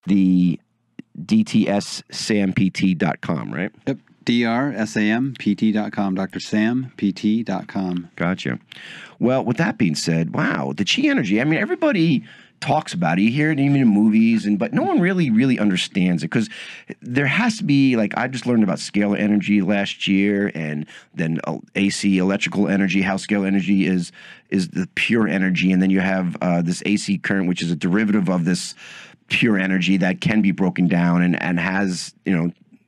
the DTSSamPT.com, right? Yep. DRSAMPT.com, DrSamPT.com. Gotcha. Well, with that being said, wow, the chi energy, I mean, everybody talks about it. You hear it even in movies, but no one really understands it, because there has to be, like, I just learned about scalar energy last year, and then AC, electrical energy, how scalar energy is the pure energy, and then you have this AC current, which is a derivative of this pure energy that can be broken down and has,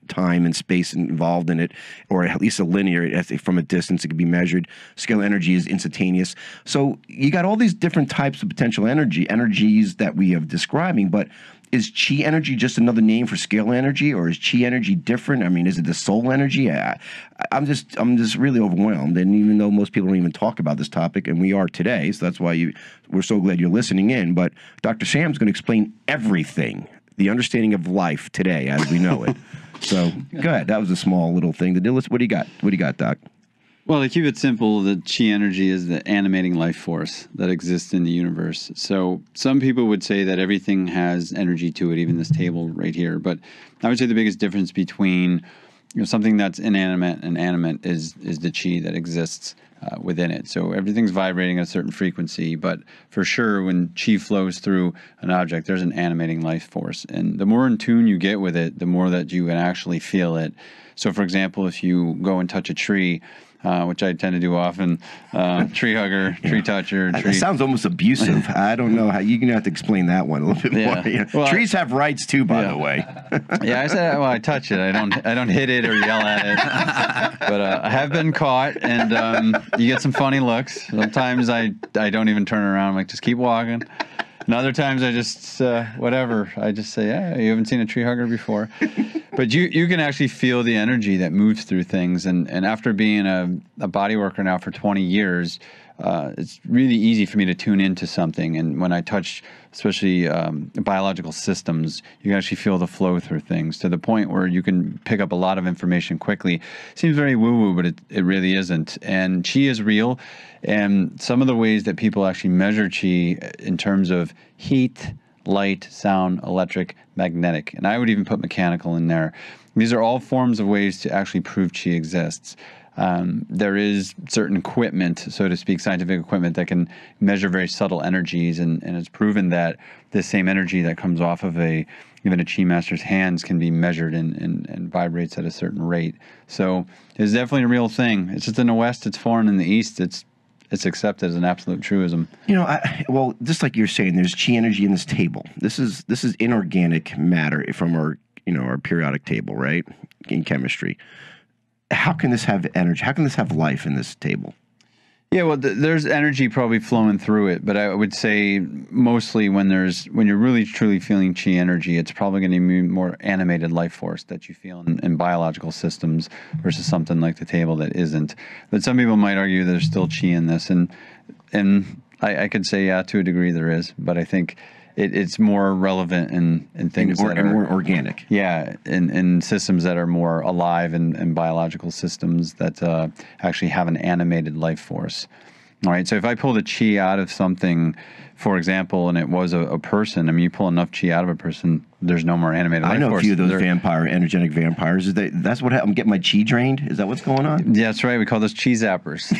time and space involved in it, or at least a linear, from a distance it can be measured. Scalar energy is instantaneous. So you got all these different types of potential energies that we are describing, but is chi energy just another name for scalar energy, or is chi energy different? I mean, is it the soul energy? I'm just really overwhelmed, and even though most people don't even talk about this topic, and we are today, so that's why we're so glad you're listening in, but Dr. Sam's going to explain everything, the understanding of life today as we know it. So, good. That was a small little thing to do. What do you got? What do you got, Doc? Well, to keep it simple, the chi energy is the animating life force that exists in the universe. So some people would say that everything has energy to it, even this table right here. But I would say the biggest difference between something that's inanimate and animate is the chi that exists within it. So everything's vibrating at a certain frequency, but for sure when chi flows through an object, there's an animating life force. And the more in tune you get with it, the more that you can actually feel it. So for example, if you go and touch a tree, which I tend to do often, tree hugger, tree toucher. It sounds almost abusive. I don't know how you're going to have to explain that one a little bit more. Well, trees have rights too, by the way. I said, well, I touch it. I don't hit it or yell at it. But I have been caught, and you get some funny looks. Sometimes I don't even turn around. I'm like, just keep walking. And other times I just, whatever. I just say, yeah, you haven't seen a tree hugger before. But you can actually feel the energy that moves through things. And after being a body worker now for 20 years, it's really easy for me to tune into something. And when I touch, especially biological systems, you can actually feel the flow through things to the point where you can pick up a lot of information quickly. Seems very woo-woo, but it really isn't. And chi is real. And some of the ways that people actually measure chi in terms of heat, light, sound, electric, magnetic, and I would even put mechanical in there. These are all forms of ways to actually prove chi exists. There is certain equipment, so to speak, scientific equipment that can measure very subtle energies, and it's proven that the same energy that comes off of even a chi master's hands can be measured and vibrates at a certain rate. So it's definitely a real thing. It's just in the West, it's foreign. In the East, it's accepted as an absolute truism. Well, just like you're saying, there's chi energy in this table. This is inorganic matter from our periodic table, right? In chemistry. How can this have energy? How can this have life in this table? Yeah, well, there's energy probably flowing through it, but I would say mostly when you're really truly feeling chi energy, it's probably going to be more animated life force that you feel in biological systems versus something like the table that isn't. But some people might argue there's still chi in this, and I could say, yeah, to a degree there is, but I think it's more relevant in things that are more organic. Yeah, in systems that are more alive and biological systems that actually have an animated life force. All right, so if I pulled a chi out of something, for example, and it was a person, I mean, you pull enough chi out of a person, there's no more animated life force. I know a few of those energetic vampires. That's what I'm getting my chi drained? Is that what's going on? Yeah, that's right. We call those chi zappers.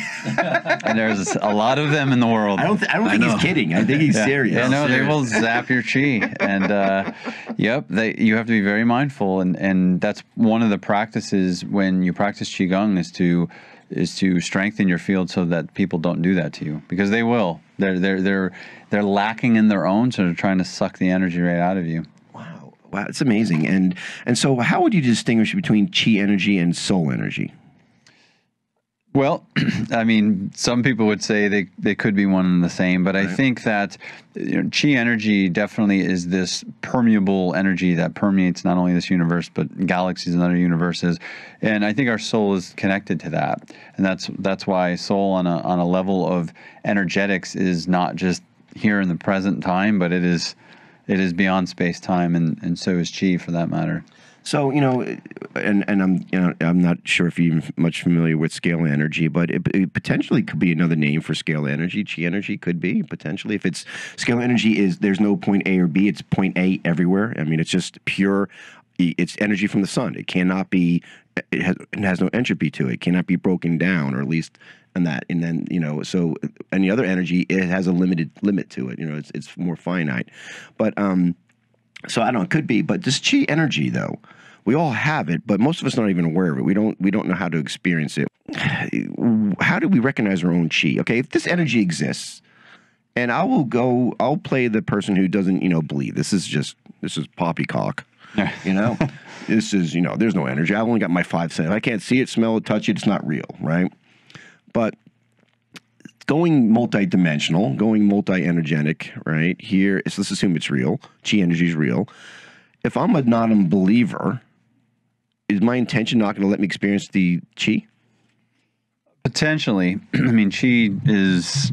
And there's a lot of them in the world. I don't think he's kidding. I think he's serious. Yeah, no, they will zap your chi. And, you have to be very mindful. And that's one of the practices when you practice Qigong is to strengthen your field so that people don't do that to you, because they will. They're lacking in their own, so they're trying to suck the energy right out of you. Wow, it's amazing. And so how would you distinguish between chi energy and soul energy? Well, I mean, some people would say they could be one and the same, but right. I think that chi energy definitely is this permeable energy that permeates not only this universe, but galaxies and other universes. And I think our soul is connected to that. And that's why soul on a level of energetics is not just here in the present time, but it is beyond space-time, and so is chi for that matter. So, and I'm not sure if you're much familiar with scalar energy, but it potentially could be another name for scalar energy. Chi energy could be potentially. If it's scalar energy, there's no point A or B. It's point A everywhere. I mean, it's just pure. It's energy from the sun. It cannot be. It has no entropy to it. It cannot be broken down, or at least in that. And then so any other energy, it has a limited limit to it. It's more finite. But so I don't know, it could be, but this chi energy though, we all have it, but most of us not even aware of it. We don't know how to experience it. How do we recognize our own chi? Okay, if this energy exists, and I'll play the person who doesn't, believe. This is poppycock. This is, there's no energy. I've only got my 5 senses. I can't see it, smell it, touch it. It's not real, right? But going multi-dimensional, going multi-energetic, right? Here, let's assume it's real. Chi energy is real. If I'm a non-believer, is my intention not going to let me experience the chi? Potentially. I mean, chi is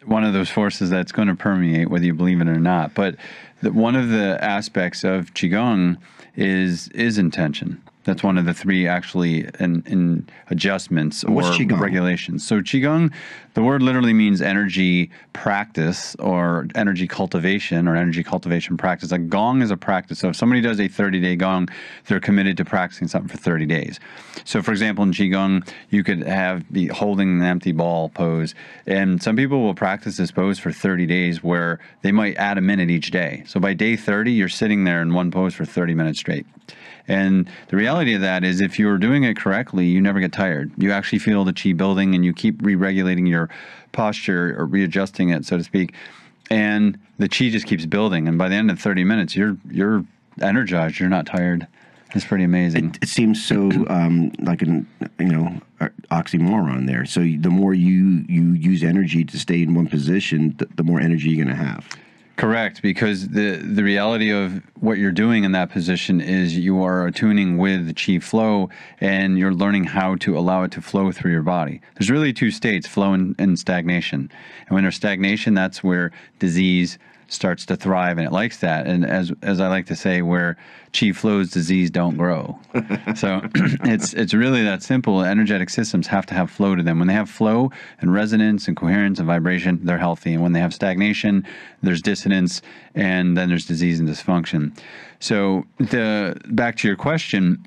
one of those forces that's going to permeate whether you believe it or not. But one of the aspects of Qigong is intention. That's one of the 3 actually in adjustments or regulations. So Qigong, the word literally means energy practice or energy cultivation practice. A gong is a practice. So if somebody does a 30-day gong, they're committed to practicing something for 30 days. So for example, in Qigong, you could be holding an empty ball pose. And some people will practice this pose for 30 days where they might add a minute each day. So by day 30, you're sitting there in one pose for 30 minutes straight. And the reality of that is if you're doing it correctly, you never get tired. You actually feel the chi building and you keep re-regulating your posture or readjusting it, so to speak. And the chi just keeps building. And by the end of 30 minutes, you're energized. You're not tired. It's pretty amazing. It seems so like an oxymoron there. So the more you use energy to stay in one position, the more energy you're going to have. Correct, because the reality of what you're doing in that position is you are attuning with the chi flow and you're learning how to allow it to flow through your body. There's really 2 states, flow and stagnation. And when there's stagnation, that's where disease starts to thrive, and it likes that. And as I like to say, where chi flows, disease don't grow. So it's really that simple. Energetic systems have to have flow to them. When they have flow and resonance and coherence and vibration, they're healthy. And when they have stagnation, there's dissonance, and then there's disease and dysfunction. So back to your question,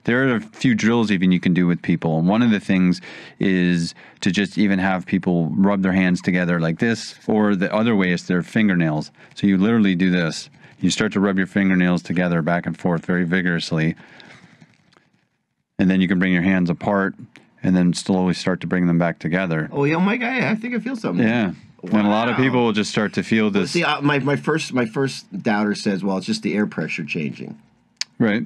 there are a few drills even you can do with people. And one of the things is to just even have people rub their hands together like this, or the other way is their fingernails. So you literally do this. You start to rub your fingernails together back and forth very vigorously. And then you can bring your hands apart and then slowly start to bring them back together. Oh, yeah, my guy, I think I feel something. Yeah. Wow. And a lot of people will just start to feel this. See, my first doubter says, well, it's just the air pressure changing. Right.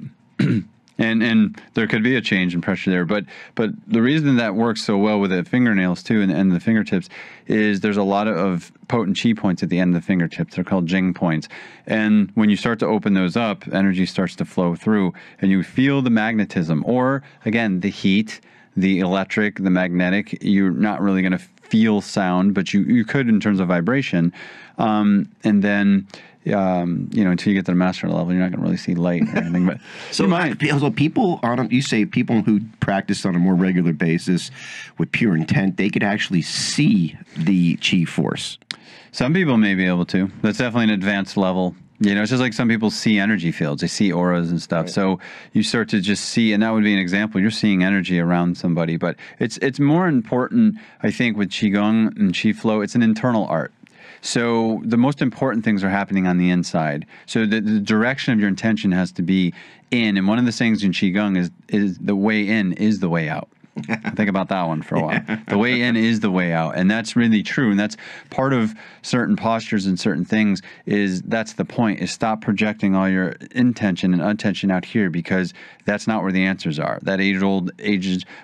And there could be a change in pressure there, but the reason that works so well with the fingernails too and the fingertips is there's a lot of potent chi points at the end of the fingertips. They're called Jing points, and when you start to open those up, energy starts to flow through, and you feel the magnetism, or again the heat, the electric, the magnetic. You're not really going to feel sound, but you could in terms of vibration, and then. Until you get to the master level, you're not going to really see light or anything. But so people you say people who practice on a more regular basis with pure intent, they could actually see the chi force. Some people may be able to. That's definitely an advanced level. It's just like some people see energy fields. They see auras and stuff. Right. So you start to just see, and that would be an example. You're seeing energy around somebody. But it's more important, I think, with Qigong and Qi flow. It's an internal art. So the most important things are happening on the inside. So the direction of your intention has to be in. And one of the things in Qigong is the way in is the way out. Think about that one for a while. The way in is the way out. And that's really true. And that's part of certain postures and certain things that's the point, is stop projecting all your intention and attention out here, because that's not where the answers are. That age-old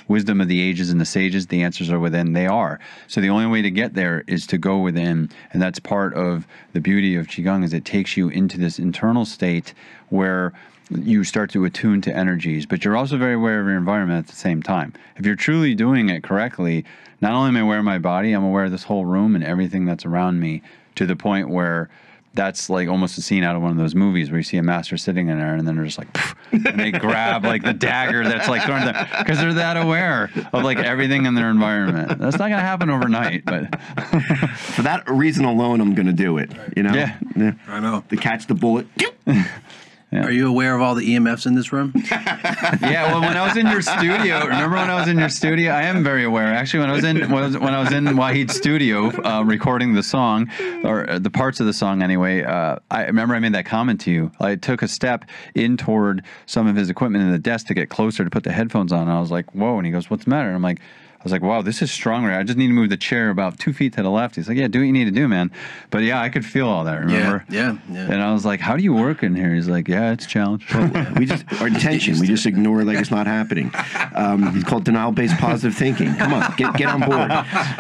wisdom of the ages and the sages, the answers are within. They are. So the only way to get there is to go within. And that's part of the beauty of Qigong, is it takes you into this internal state where you start to attune to energies, but you're also very aware of your environment at the same time. If you're truly doing it correctly, not only am I aware of my body, I'm aware of this whole room and everything that's around me, to the point where that's like almost a scene out of one of those movies where you see a master sitting in there and then they're just like, poof, and they grab like the dagger that's like thrown at them because they're that aware of like everything in their environment. That's not going to happen overnight, but for that reason alone, I'm going to do it. You know? Yeah. I know. To catch the bullet. Yeah. Are you aware of all the EMFs in this room? Yeah, well, when I was in your studio, remember when I was in your studio? I am very aware. Actually, when I was in Wahid's studio recording the song, or the parts of the song anyway, I remember I made that comment to you. I took a step in toward some of his equipment in the desk to get closer to put the headphones on. And I was like, whoa. And he goes, what's the matter? And I was like, wow, this is strong. I just need to move the chair about 2 feet to the left. He's like, yeah, do what you need to do, man. But yeah, I could feel all that, remember? Yeah. And I was like, how do you work in here? He's like, yeah, it's a challenge. We just, our intention, we just ignore it like it's not happening. It's called denial-based positive thinking. Come on, get on board.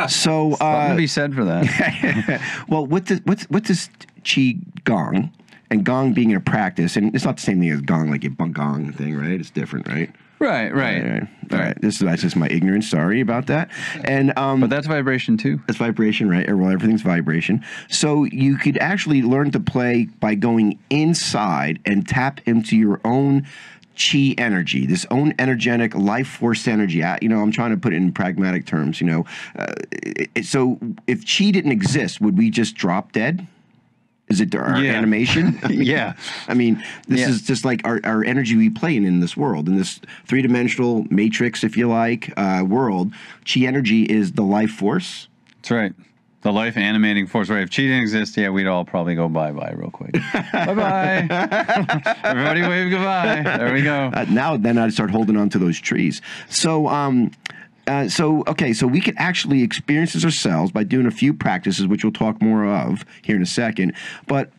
So, something to be said for that. well, what's this Qigong, and Gong being in a practice, and it's not the same thing as Gong, like a Gong thing, right? It's different, right? Right. All right. That's just my ignorance. Sorry about that. And but that's vibration too. That's vibration, right? Well, everything's vibration. So you could actually learn to play by going inside and tap into your own chi energy, this own energetic life force energy. I'm trying to put it in pragmatic terms. So if chi didn't exist, would we just drop dead? Is it our animation? Yeah. I mean, this is just like our energy we play in this world, in this three-dimensional matrix, if you like, world. Chi energy is the life force. That's right. The life animating force. Right. If chi didn't exist, we'd all probably go bye-bye real quick. Bye-bye. Everybody wave goodbye. There we go. Then I'd start holding on to those trees. So we can actually experience this ourselves by doing a few practices, which we'll talk more of here in a second. But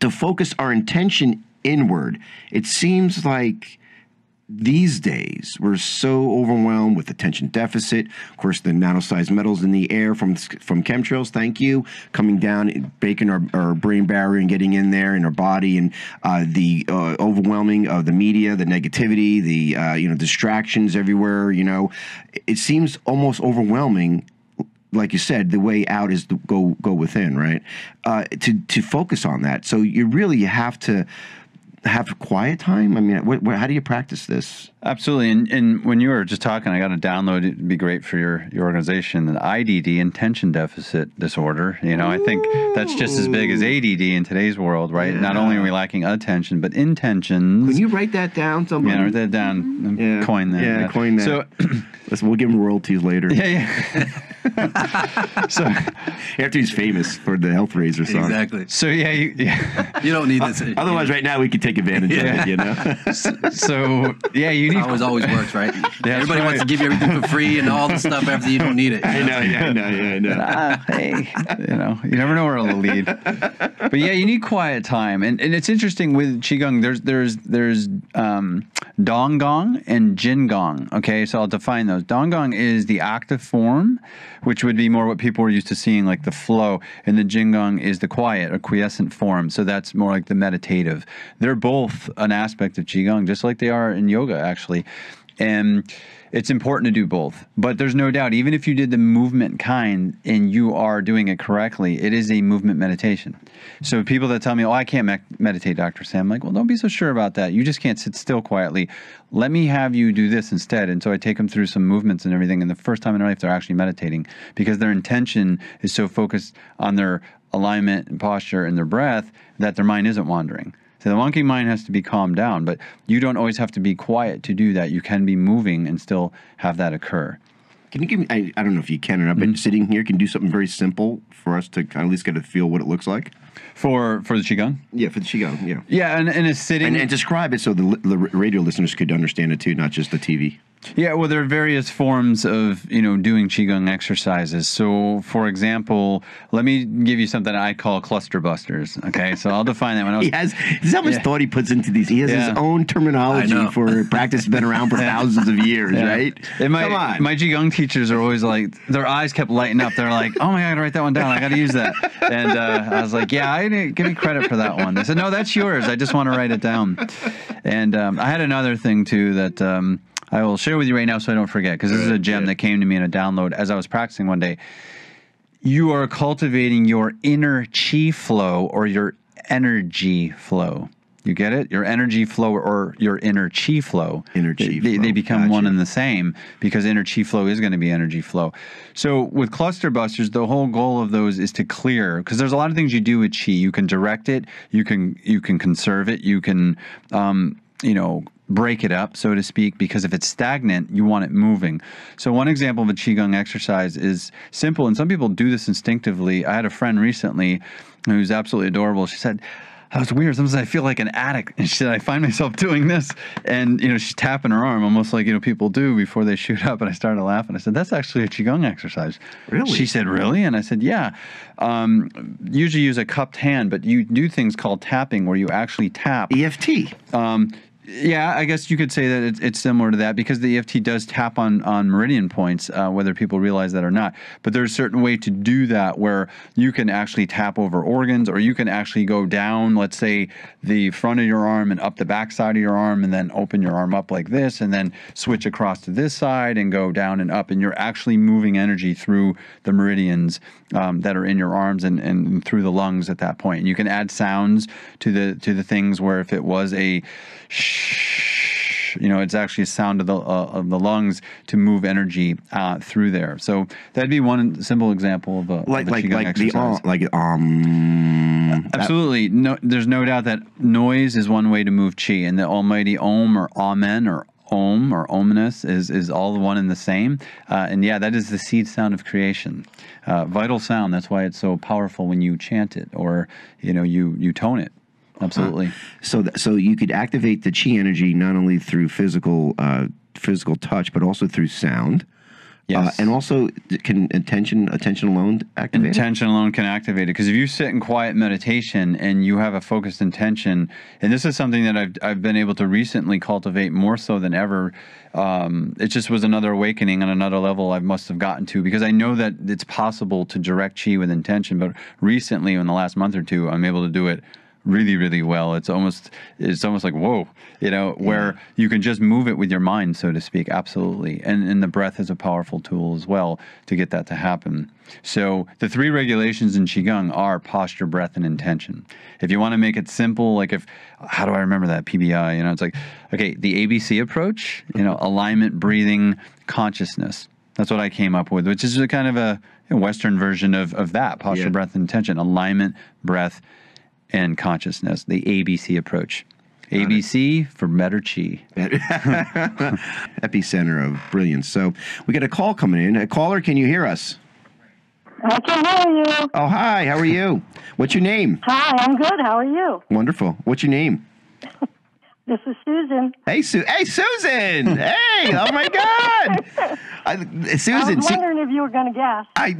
to focus our intention inward, it seems like these days we're so overwhelmed with attention deficit. Of course, the nano-sized metals in the air from chemtrails, thank you, coming down, breaking our brain barrier and getting in there in our body, and the overwhelming of the media, the negativity, the distractions everywhere. It seems almost overwhelming. Like you said, the way out is to go within, right? To focus on that. So you have to have quiet time. I mean, how do you practice this? Absolutely. And when you were just talking, I got to download it. It'd be great for your organization. The IDD, Intention Deficit Disorder. I think that's just as big as ADD in today's world, right? Yeah. Not only are we lacking attention, but intentions. Can you write that down? Somebody? Yeah, write that down. And coin that. Yeah, coin that. So we'll give him royalties later. Yeah. So after he's famous for the health raiser song. Exactly. So you don't need this. Otherwise, right now we could take advantage of it. So you need. It always works, right? Everybody wants to give you everything for free and all the stuff after you don't need it. I know. Hey, you never know where it'll lead. But you need quiet time, and it's interesting with Qigong. There's Dong Gong and Jin Gong. Okay, so I'll define those. Dong Gong is the active form, which would be more what people are used to seeing, like the flow, and the Jin Gong is the quiet or quiescent form. So that's more like the meditative. They're both an aspect of Qigong, just like they are in yoga, actually. And it's important to do both. But there's no doubt, even if you did the movement kind and you are doing it correctly, it is a movement meditation. So people that tell me, I can't meditate, Dr. Sam, I'm like, well, don't be so sure about that. You just can't sit still quietly. Let me have you do this instead. And so I take them through some movements and everything. And the first time in their life, they're actually meditating because their intention is so focused on their alignment and posture and their breath that their mind isn't wandering. So the monkey mind has to be calmed down, but you don't always have to be quiet to do that. You can be moving and still have that occur. Can you give me, I don't know if you can or not, but sitting here, can you do something very simple for us to kind of at least get a feel what it looks like? For the Qigong? Yeah, for the Qigong, yeah. Yeah, and it's sitting... And describe it so the radio listeners could understand it too, not just the TV. Yeah, well, there are various forms of, doing Qigong exercises. So, for example, let me give you something I call cluster busters. Okay, so I'll define that. When this is how much thought he puts into these. He has his own terminology for practice that's been around for thousands of years, right? And my Qigong teachers are always like, their eyes kept lighting up. They're like, oh my God, I got to write that one down. I got to use that. And I was like, I didn't give me credit for that one. They said, no, that's yours. I just want to write it down. And I had another thing too that I will share with you right now so I don't forget, because this is a gem that came to me in a download as I was practicing one day. you are cultivating your inner chi flow or your energy flow. You get it? Your energy flow or your inner chi flow. Inner chi They flow. become Gotcha. one and the same because inner chi flow is going to be energy flow. So with cluster busters, the whole goal of those is to clear, because there's a lot of things you do with chi. You can direct it, you can conserve it, you can break it up, so to speak, because if it's stagnant, you want it moving. So one example of a Qigong exercise is simple, and some people do this instinctively. I had a friend recently who's absolutely adorable. She said, "That was weird. Sometimes I feel like an addict." And she said, "I find myself doing this." And, she's tapping her arm almost like, people do before they shoot up. And I started laughing. I said, "That's actually a Qigong exercise." Really? She said, "Really?" And I said, "Yeah. Usually use a cupped hand, but you do things called tapping where you actually tap." EFT. Yeah, I guess you could say that it's similar to that because the EFT does tap on meridian points, whether people realize that or not. But there's a certain way to do that where you can actually tap over organs, or you can actually go down, let's say, the front of your arm and up the back side of your arm, and then open your arm up like this, and then switch across to this side and go down and up. And you're actually moving energy through the meridians that are in your arms and through the lungs at that point. And you can add sounds to the things where if it was a it's actually a sound of the lungs to move energy through there. So that'd be one simple example of a Qigong exercise. Absolutely. No, there's no doubt that noise is one way to move chi, and the almighty Om or Amen or Om or ominous is all one and the same. And yeah, that is the seed sound of creation. Vital sound. That's why it's so powerful when you chant it or you tone it. Absolutely. So you could activate the chi energy not only through physical touch, but also through sound. Yes. And also, can attention alone activate it? Intention alone can activate it. Because if you sit in quiet meditation and you have a focused intention, and this is something that I've been able to recently cultivate more so than ever, it just was another awakening on another level I must have gotten to, because I know that it's possible to direct chi with intention, but recently, in the last month or two, I'm able to do it really, really well. It's almost like, whoa, where you can just move it with your mind, so to speak. Absolutely. And the breath is a powerful tool as well to get that to happen. So the 3 regulations in Qigong are posture, breath, and intention. If you want to make it simple, like how do I remember that? PBI, it's like, okay, the ABC approach, alignment, breathing, consciousness. That's what I came up with, which is a kind of a Western version of that, posture, breath, and intention. Alignment, breath, and consciousness, the ABC approach. ABC for better chi. Epicenter of brilliance. So we got a call coming in. A caller, can you hear us? I can hear you. Oh, hi. How are you? What's your name? Hi, I'm good. How are you? Wonderful. What's your name? This is Susan. Hey, Susan. Hey, oh my God. Susan. I was wondering if you were going to guess. I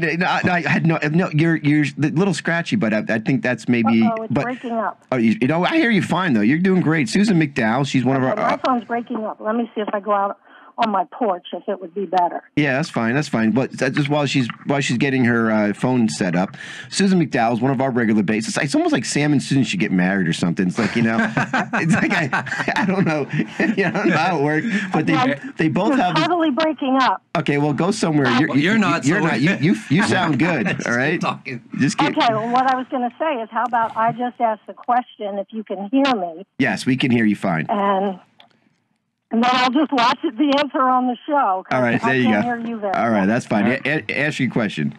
had no. You're a little scratchy, but I think that's maybe. It's breaking up. Oh, I hear you fine though. You're doing great, Susan McDowell. She's one of our. My phone's breaking up. Let me see if I go out on my porch if it would be better. Yeah, that's fine. That's fine. But that's just while she's getting her phone set up. Susan McDowell is one of our regular bases. It's almost like Sam and Susan should get married or something. It's like it's like I don't know. I don't know how it works. But they both have totally breaking up. Okay, well go somewhere. You're not. You sound good. All right. Okay. Well, what I was going to say is, how about I just ask the question if you can hear me? Yes, we can hear you fine. And then I'll just watch the answer on the show. All right, there you go. I can't hear you very All right, well. that's fine. Right. Ask your question.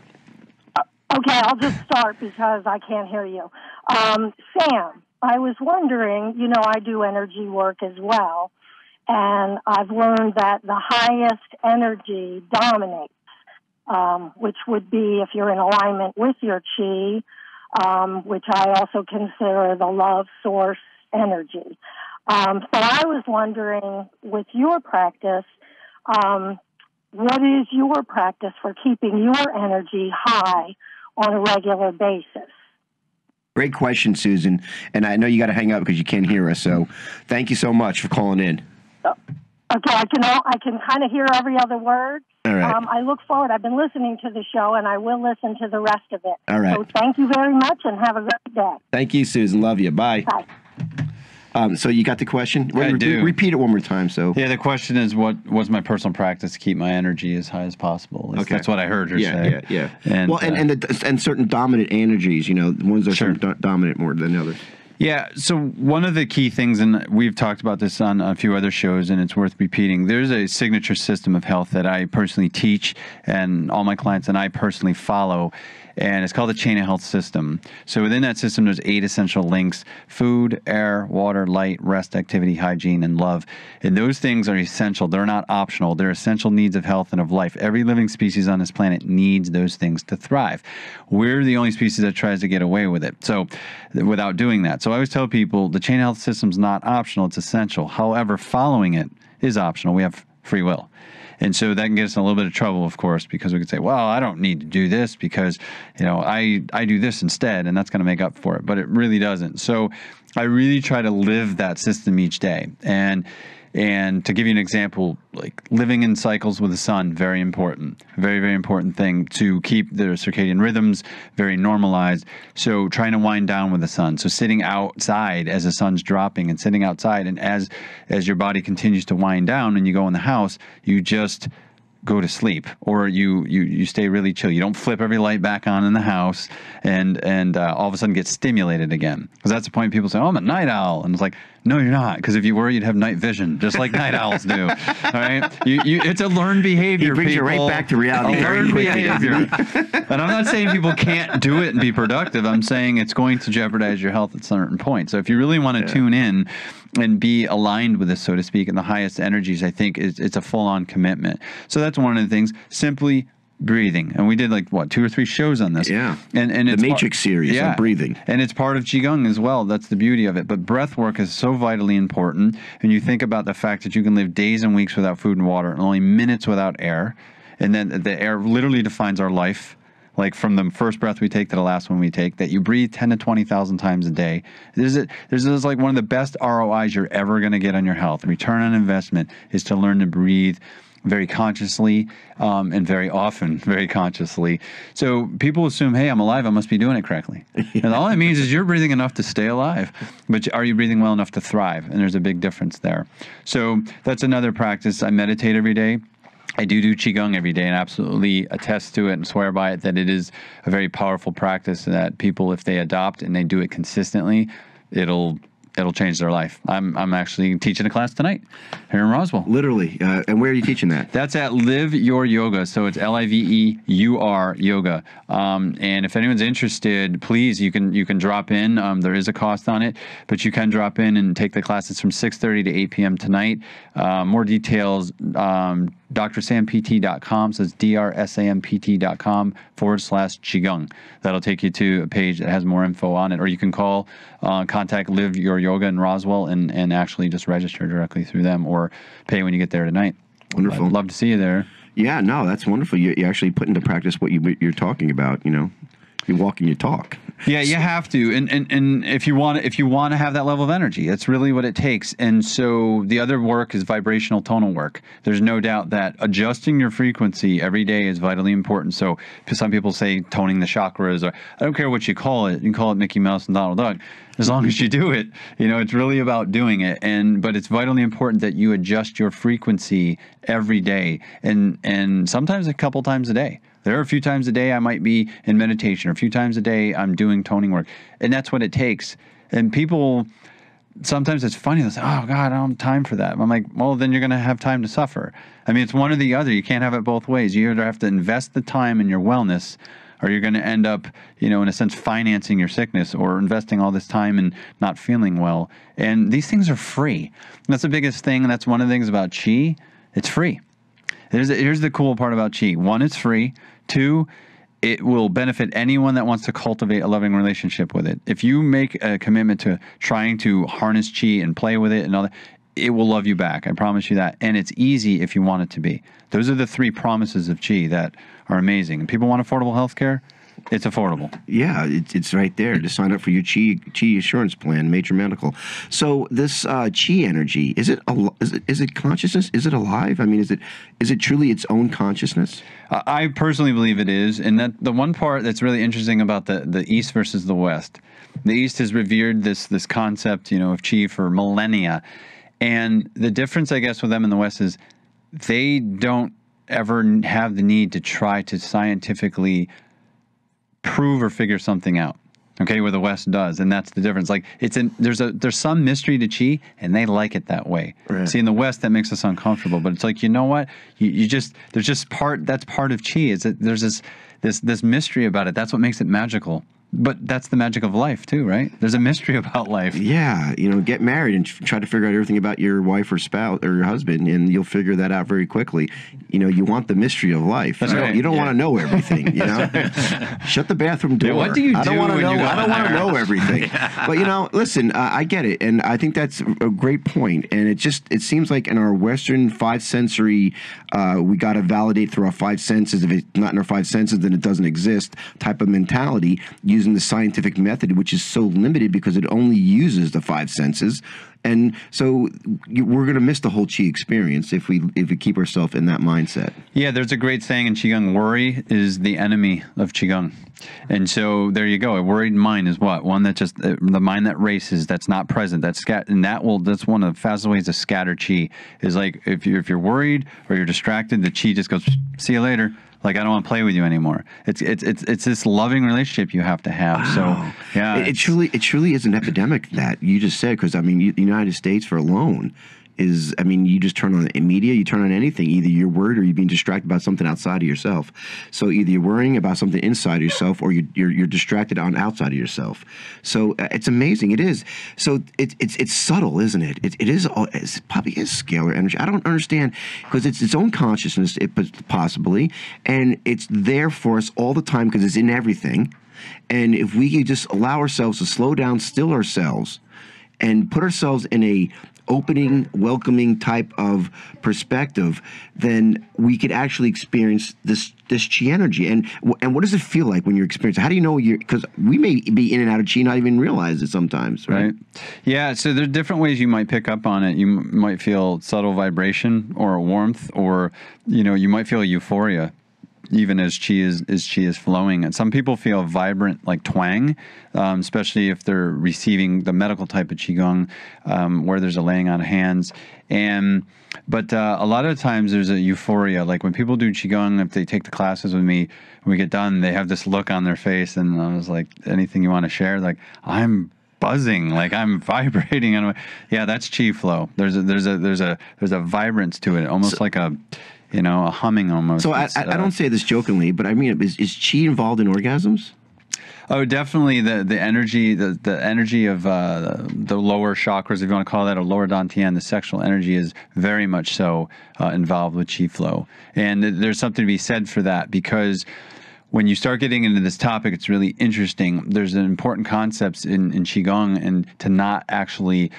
Okay, I'll just start because I can't hear you. Sam, I was wondering, I do energy work as well, and I've learned that the highest energy dominates, which would be if you're in alignment with your chi, which I also consider the love source energy. So I was wondering, with your practice, what is your practice for keeping your energy high on a regular basis? Great question, Susan. And I know you got to hang up because you can't hear us. So thank you so much for calling in. Okay, I can kind of hear every other word. All right. I look forward. I've been listening to the show, and I will listen to the rest of it. All right. So thank you very much, and have a great day. Thank you, Susan. Love you. Bye. Bye. So you got the question? I do. Repeat it one more time. So Yeah, the question is, what was my personal practice to keep my energy as high as possible? That's what I heard her say. Yeah. And, well, and certain dominant energies, ones that are dominant more than others. Yeah, so one of the key things, and we've talked about this on a few other shows, and it's worth repeating, there's a signature system of health that I personally teach, and all my clients and I personally follow, and it's called the Chain of Health System. So within that system, there's 8 essential links: food, air, water, light, rest, activity, hygiene, and love. And those things are essential. They're not optional. They're essential needs of health and of life. Every living species on this planet needs those things to thrive. We're the only species that tries to get away with it, so without doing that. So I always tell people the Chain of Health System is not optional. It's essential. However, following it is optional. We have free will. And so that can get us in a little bit of trouble, of course, because we could say, well, I don't need to do this because, I do this instead, and that's going to make up for it. But it really doesn't. So I really try to live that system each day. And to give you an example, like living in cycles with the sun, very important. Very, very important thing to keep the circadian rhythms very normalized. So trying to wind down with the sun. So sitting outside as the sun's dropping and sitting outside. And as your body continues to wind down and you go in the house, you just go to sleep, or you stay really chill. You don't flip every light back on in the house and all of a sudden get stimulated again. Because that's the point. People say, oh, I'm a night owl. And it's like, no, you're not. Because if you were, you'd have night vision, just like night owls do. All right? It's a learned behavior. It brings you right back to reality. A learned behavior. And I'm not saying people can't do it and be productive. I'm saying it's going to jeopardize your health at a certain point. So if you really want to tune in and be aligned with this, so to speak, in the highest energies, I think it's a full-on commitment. So that's one of the things. Simply breathing. And we did 2 or 3 shows on this. Yeah. And the it's Matrix series on breathing. And it's part of Qigong as well. That's the beauty of it. But breath work is so vitally important. And you think about the fact that you can live days and weeks without food and water and only minutes without air. And then the air literally defines our life. Like from the first breath we take to the last one we take, that you breathe 10 to 20,000 times a day. This is like one of the best ROIs you're ever going to get on your health. Return on investment is to learn to breathe very consciously and very often, very consciously. So people assume, hey, I'm alive, I must be doing it correctly. And all it means is you're breathing enough to stay alive, but are you breathing well enough to thrive? And there's a big difference there. So that's another practice. I meditate every day. I do Qigong every day and absolutely attest to it and swear by it that it is a very powerful practice, and that people, if they adopt and they do it consistently, it'll change their life. I'm actually teaching a class tonight here in Roswell. Literally. And where are you teaching that? That's at Live Your Yoga. So it's LIVEUR Yoga. And if anyone's interested, please, you can drop in. There is a cost on it, but you can drop in and take the class. It's from 6:30 to 8 p.m. tonight. More details, drsampt.com. So it's drsampt.com/Qigong. That'll take you to a page that has more info on it. Or you can contact Live Your Yoga in Roswell and actually just register directly through them, or pay when you get there tonight. Wonderful. I'd love to see you there. Yeah, no, that's wonderful. You actually put into practice what you're talking about. You're walking your talk. Yeah, you have to, and if you want to have that level of energy, that's really what it takes. And so the other work is vibrational tonal work. There's no doubt that adjusting your frequency every day is vitally important. So some people say toning the chakras, or I don't care what you call it. You can call it Mickey Mouse and Donald Duck. As long as you do it, it's really about doing it. But it's vitally important that you adjust your frequency every day, and sometimes a couple times a day. There are a few times a day I might be in meditation, or a few times a day I'm doing toning work. And that's what it takes. And people, sometimes it's funny. They'll say, oh, God, I don't have time for that. I'm like, well, then you're going to have time to suffer. I mean, it's one or the other. You can't have it both ways. You either have to invest the time in your wellness, or you're going to end up, in a sense, financing your sickness, or investing all this time and not feeling well. And these things are free. And that's the biggest thing. And that's one of the things about Qi. It's free. Here's the cool part about Qi. 1, it's free. 2, it will benefit anyone that wants to cultivate a loving relationship with it. If you make a commitment to trying to harness Qi and play with it and all that, it will love you back. I promise you that. And it's easy if you want it to be. Those are the 3 promises of Qi that are amazing. And people want affordable health care. It's affordable. Yeah, it's right there. Just sign up for your Qi insurance plan, Major Medical. So this Qi energy, is it consciousness? Is it alive? I mean, is it truly its own consciousness? I personally believe it is, and that the one part that's really interesting about the East versus the West. The East has revered this concept, of Qi for millennia, and the difference, I guess, with them in the West is they don't ever have the need to try to scientifically prove or figure something out. Okay, where the West does, and that's the difference. Like there's some mystery to Qi, and they like it that way. Right. See, in the West, that makes us uncomfortable. But it's like, you know what? There's part of Qi. There's this mystery about it. That's what makes it magical. But that's the magic of life too, right? There's a mystery about life. Yeah, get married and try to figure out everything about your wife or spouse or your husband, and you'll figure that out very quickly. You want the mystery of life. That's right. You don't want to know everything. Shut the bathroom door. Yeah, what do you do? I don't want to know. I don't want to know everything. But listen, I get it, and I think that's a great point. And it seems like in our Western five sensory, we got to validate through our five senses. If it's not in our five senses, then it doesn't exist. Type of mentality. Using the scientific method, which is so limited because it only uses the five senses, and so we're going to miss the whole Qi experience if we keep ourselves in that mindset. Yeah, there's a great saying in Qigong: worry is the enemy of Qigong. And so there you go. A worried mind is what? One that just the mind that races, that's not present, that's and that's one of the fastest ways to scatter Qi. Is like if you're worried or you're distracted, the Qi just goes, see you later. Like, I don't want to play with you anymore. It's this loving relationship you have to have. Wow. So yeah, it truly is an epidemic that you just said, because the United States for alone is, you just turn on the media, you turn on anything. Either you're worried or you're being distracted about something outside of yourself. So either you're worrying about something inside of yourself, or you're distracted on outside of yourself. So it's amazing. It is. So it's subtle, isn't it? It probably is scalar energy. I don't understand, because it's its own consciousness, possibly, and it's there for us all the time because it's in everything. And if we could just allow ourselves to slow down, still ourselves, and put ourselves in a opening, welcoming type of perspective, then we could actually experience this Qi energy. And what does it feel like when you're experiencing? How do you know because we may be in and out of Qi, not even realize it sometimes, right? Yeah, so there's different ways you might pick up on it. You might feel subtle vibration or a warmth, or you might feel euphoria, even as Qi is flowing. And some people feel vibrant, like twang, especially if they're receiving the medical type of Qigong, where there's a laying on of hands. But a lot of times there's a euphoria. Like when people do Qigong, if they take the classes with me, when we get done, they have this look on their face, and I was like, anything you want to share? Like, I'm buzzing, like I'm vibrating. Yeah, that's Qi flow. There's a vibrance to it, almost like a humming almost. So I don't say this jokingly, but is Qi involved in orgasms? Oh, definitely. The energy, the energy of the lower chakras, if you want to call that, or lower dantian, the sexual energy is very much so involved with Qi flow. And there's something to be said for that, because when you start getting into this topic, it's really interesting. There's an important concepts in Qigong, and to not actually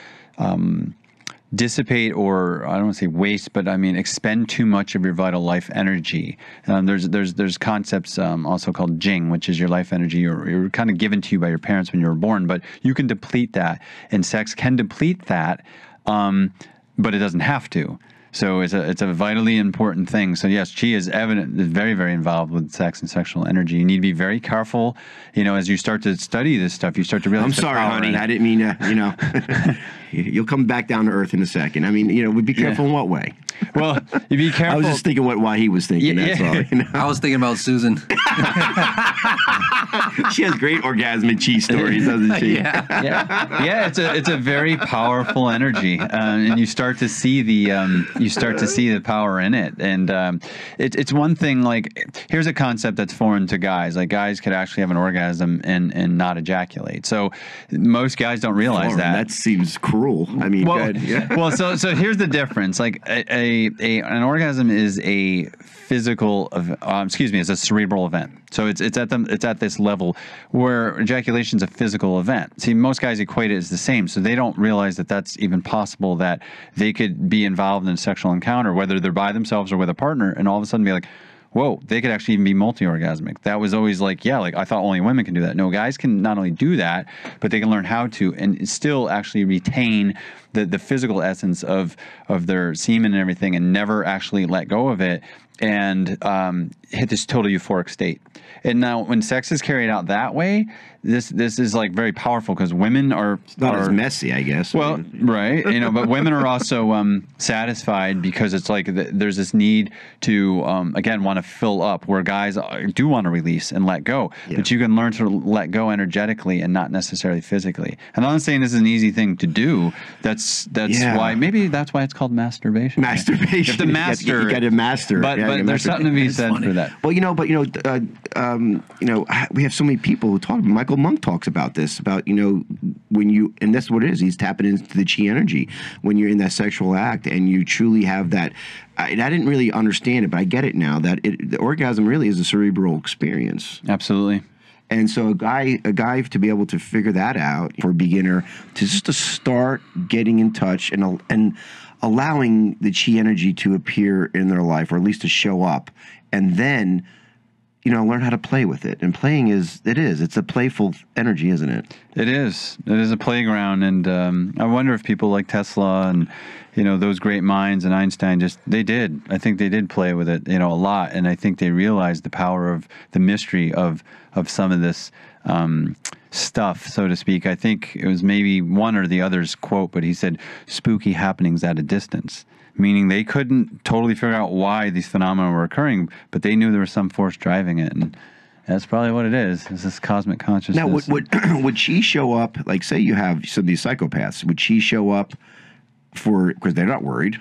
dissipate, or I don't want to say waste, but expend too much of your vital life energy. There's concepts also called Jing, which is your life energy, or you're kind of given to you by your parents when you were born, but you can deplete that, and sex can deplete that, but it doesn't have to. So it's a vitally important thing. So yes, Qi is very, very involved with sex and sexual energy. You need to be very careful. As you start to study this stuff, you start to realize. I'm sorry, honey. I didn't mean to. You'll come back down to earth in a second. We'd be careful in what way? Well, you be careful. I was just thinking why he was thinking. That's all. I was thinking about Susan. She has great orgasmic Qi stories, doesn't she? Yeah. It's a very powerful energy, and you start to see the power in it. And it's one thing. Like, here's a concept that's foreign to guys. Like, guys could actually have an orgasm and not ejaculate. So most guys don't realize that. That seems cruel. Well, so here's the difference. Like an orgasm is a physical, it's a cerebral event. So it's at this level where ejaculation is a physical event. See, most guys equate it as the same, so they don't realize that that's even possible, that they could be involved in a sexual encounter, whether they're by themselves or with a partner, and all of a sudden be like, whoa, they could actually even be multi-orgasmic. That was always like, yeah, like I thought only women can do that. No, guys can not only do that, but they can learn how to and still actually retain the physical essence of their semen and everything and never actually let go of it and hit this total euphoric state. And now when sex is carried out that way, this is like very powerful because women are not as messy, I guess. Well, right, but women are also satisfied because it's like there's this need to again want to fill up, where guys do want to release and let go. Yeah. But you can learn to let go energetically and not necessarily physically. And I'm not saying this is an easy thing to do. That's why that's why it's called masturbation. Masturbation. You have to master. You got to master. But there's something to be said for that. Well, we have so many people who talk. Michael Monk talks about this. About when you, and that's what it is. He's tapping into the chi energy when you're in that sexual act, and you truly have that. I didn't really understand it, but I get it now. That the orgasm really is a cerebral experience. Absolutely. And so a guy to be able to figure that out for a beginner, to start getting in touch and allowing the chi energy to appear in their life, or at least to show up, and then learn how to play with it. And playing it's a playful energy, isn't it? It is a playground. And I wonder if people like Tesla and those great minds and Einstein I think they did play with it a lot. And I think they realized the power of the mystery of some of this stuff, so to speak. I think it was maybe one or the other's quote, but he said spooky happenings at a distance, meaning they couldn't totally figure out why these phenomena were occurring, but they knew there was some force driving it. And that's probably what it is this cosmic consciousness. Now, would she show up, like say you have some of these psychopaths, would she show up because they're not worried,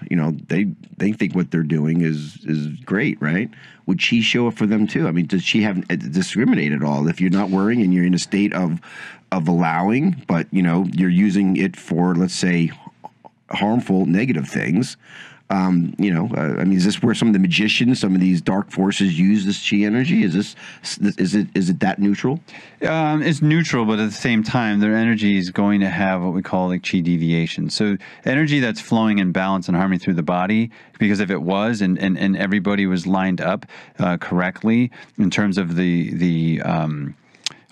they think what they're doing is great, right? Would she show up for them too? I mean, does she have discriminate at all? If you're not worrying and you're in a state of allowing, but you're using it for, let's say, harmful, negative things. I mean, is this where some of the magicians, some of these dark forces use this chi energy? Is it that neutral? It's neutral, but at the same time, their energy is going to have what we call like chi deviation. So energy that's flowing in balance and harmony through the body, because if it was and everybody was lined up correctly in terms of the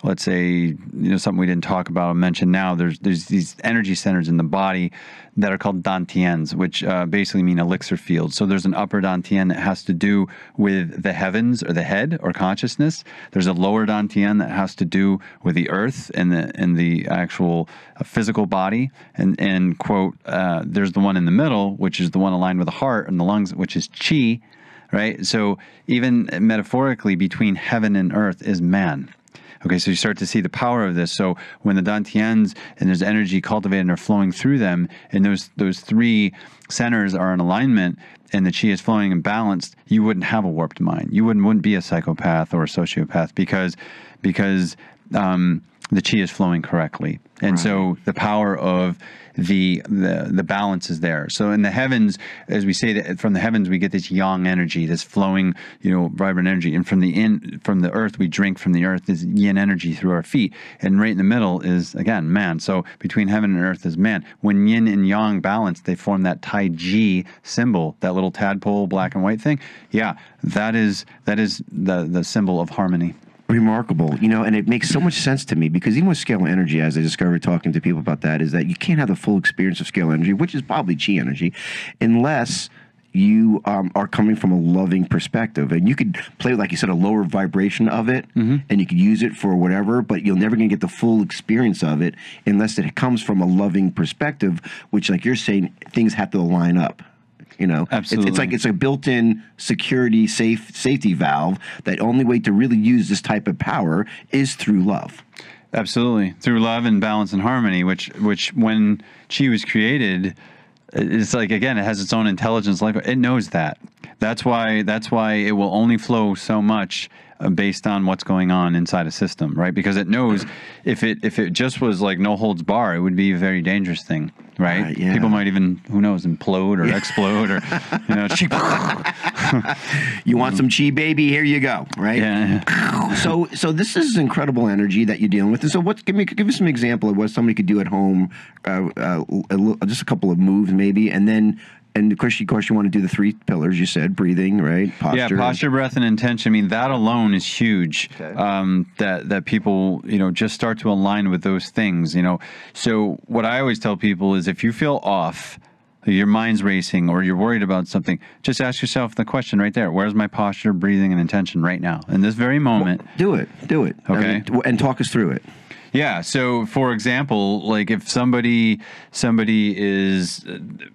let's say, something we didn't talk about or mention now, there's these energy centers in the body that are called dantians, which basically mean elixir fields. So there's an upper dantian that has to do with the heavens or the head or consciousness. There's a lower dantian that has to do with the earth and the actual physical body. And quote, there's the one in the middle, which is the one aligned with the heart and the lungs, which is chi, right? So even metaphorically, between heaven and earth is man. Okay, so you start to see the power of this. So when the dantians and there's energy cultivated and are flowing through them, and those three centers are in alignment, and the chi is flowing and balanced, you wouldn't have a warped mind. You wouldn't be a psychopath or a sociopath because the chi is flowing correctly. And right. So the power of the balance is there. So in the heavens, as we say, that from the heavens we get this yang energy, this flowing, vibrant energy, and from the earth we drink from the earth this yin energy through our feet, and right in the middle is again man. So between heaven and earth is man. When yin and yang balance, they form that Tai Chi symbol, that little tadpole black and white thing. Yeah, that is the symbol of harmony. Remarkable, and it makes so much sense to me, because even with scalar energy, as I discovered talking to people about that, is that you can't have the full experience of scalar energy, which is probably chi energy, unless you are coming from a loving perspective. And you could play, like you said, a lower vibration of it, and you could use it for whatever, but you're never going to get the full experience of it unless it comes from a loving perspective, which, like you're saying, things have to line up. Absolutely. It's a built-in security safety valve. That only way to really use this type of power is through love. Absolutely, through love and balance and harmony. Which when chi was created, it's like, again, it has its own intelligence. Life, it knows that. That's why it will only flow so much based on what's going on inside a system, right? Because it knows if it just was like no holds bar, it would be a very dangerous thing, right? Yeah. People might even, who knows, implode or explode or, you want some chi, baby? Here you go, right? Yeah. So this is incredible energy that you're dealing with. And so give us some example of what somebody could do at home, just a couple of moves maybe, and then And of course, you want to do the 3 pillars. You said breathing, right? Posture. Yeah, posture, breath, and intention. I mean, that alone is huge. Okay. That people, just start to align with those things. So what I always tell people is, if you feel off, your mind's racing, or you're worried about something, just ask yourself the question right there: where's my posture, breathing, and intention right now, in this very moment? Do it. Okay. And talk us through it. Yeah. So, for example, like if somebody is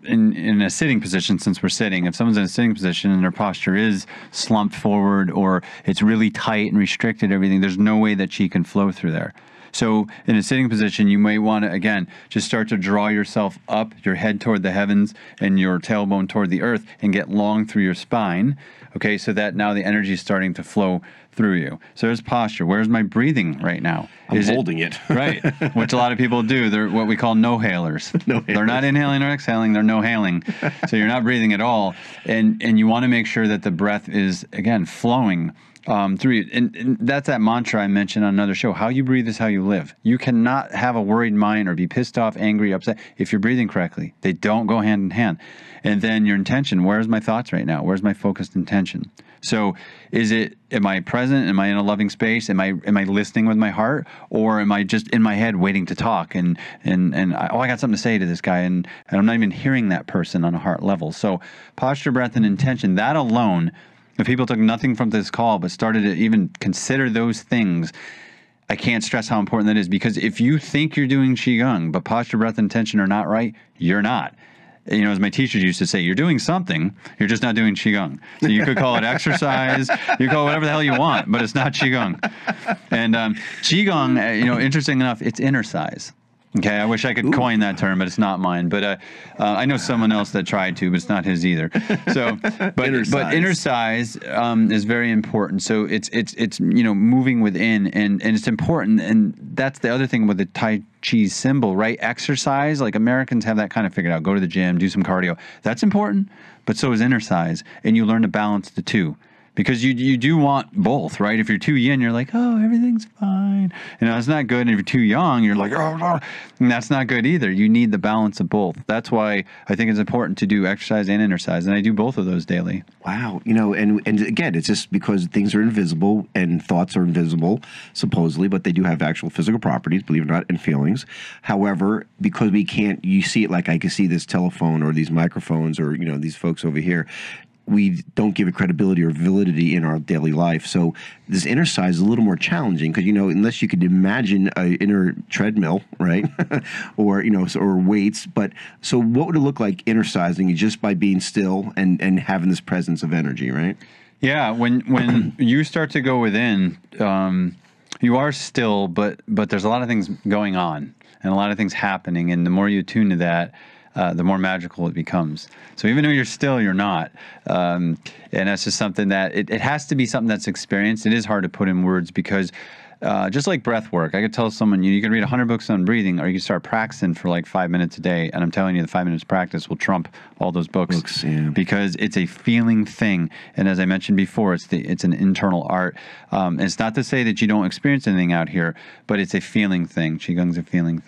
in a sitting position, since we're sitting, if someone's in a sitting position and their posture is slumped forward, or it's really tight and restricted, everything, there's no way that chi can flow through there. So in a sitting position, you may want to, again, just start to draw yourself up, your head toward the heavens and your tailbone toward the earth, and get long through your spine. Okay, so that now the energy is starting to flow through you. So there's posture. Where's my breathing right now? I'm holding it. Right, which a lot of people do. They're what we call no-hailers. They're not inhaling or exhaling. They're no-hailing. So you're not breathing at all. And you want to make sure that the breath is, again, flowing through you. And that's that mantra I mentioned on another show. How you breathe is how you live. You cannot have a worried mind or be pissed off, angry, upset if you're breathing correctly. They don't go hand in hand. And then your intention, where's my thoughts right now? Where's my focused intention? So am I present? Am I in a loving space? Am I listening with my heart? Or am I just in my head waiting to talk? And I got something to say to this guy, and I'm not even hearing that person on a heart level. So posture, breath, and intention, that alone, if people took nothing from this call but started to even consider those things, I can't stress how important that is. Because if you think you're doing Qigong, but posture, breath, and intention are not right, you're not. As my teachers used to say, you're doing something, you're just not doing Qigong. So you could call it exercise, you call it whatever the hell you want, but it's not Qigong. And Qigong, interesting enough, it's inner size. Okay, I wish I could coin that term, but it's not mine. But I know someone else that tried to, but it's not his either. So, but inner size is very important. So it's moving within, and it's important. And that's the other thing with the Tai Chi symbol, right? Exercise, like Americans have that kind of figured out. Go to the gym, do some cardio. That's important, but so is inner size, and you learn to balance the two. Because you do want both, right? If you're too yin, you're like, oh, everything's fine. It's not good. And if you're too young, you're like, oh, and that's not good either. You need the balance of both. That's why I think it's important to do exercise and exercise. And I do both of those daily. Wow. And again, it's just because things are invisible and thoughts are invisible, supposedly, but they do have actual physical properties, believe it or not, and feelings. However, because you see it like I can see this telephone or these microphones or, these folks over here, we don't give it credibility or validity in our daily life. So this inner size is a little more challenging because, unless you could imagine an inner treadmill, right? or weights. But so what would it look like inner sizing just by being still and having this presence of energy, right? Yeah. When you start to go within, you are still, but there's a lot of things going on and a lot of things happening. And the more you attune to that, the more magical it becomes. So even though you're still, you're not. And that's just something that it has to be something that's experienced. It is hard to put in words because just like breath work, I could tell someone, you can read 100 books on breathing, or you can start practicing for like 5 minutes a day. And I'm telling you, the 5 minutes practice will trump all those books because it's a feeling thing. And as I mentioned before, it's an internal art. It's not to say that you don't experience anything out here, but it's a feeling thing. Qigong's a feeling thing.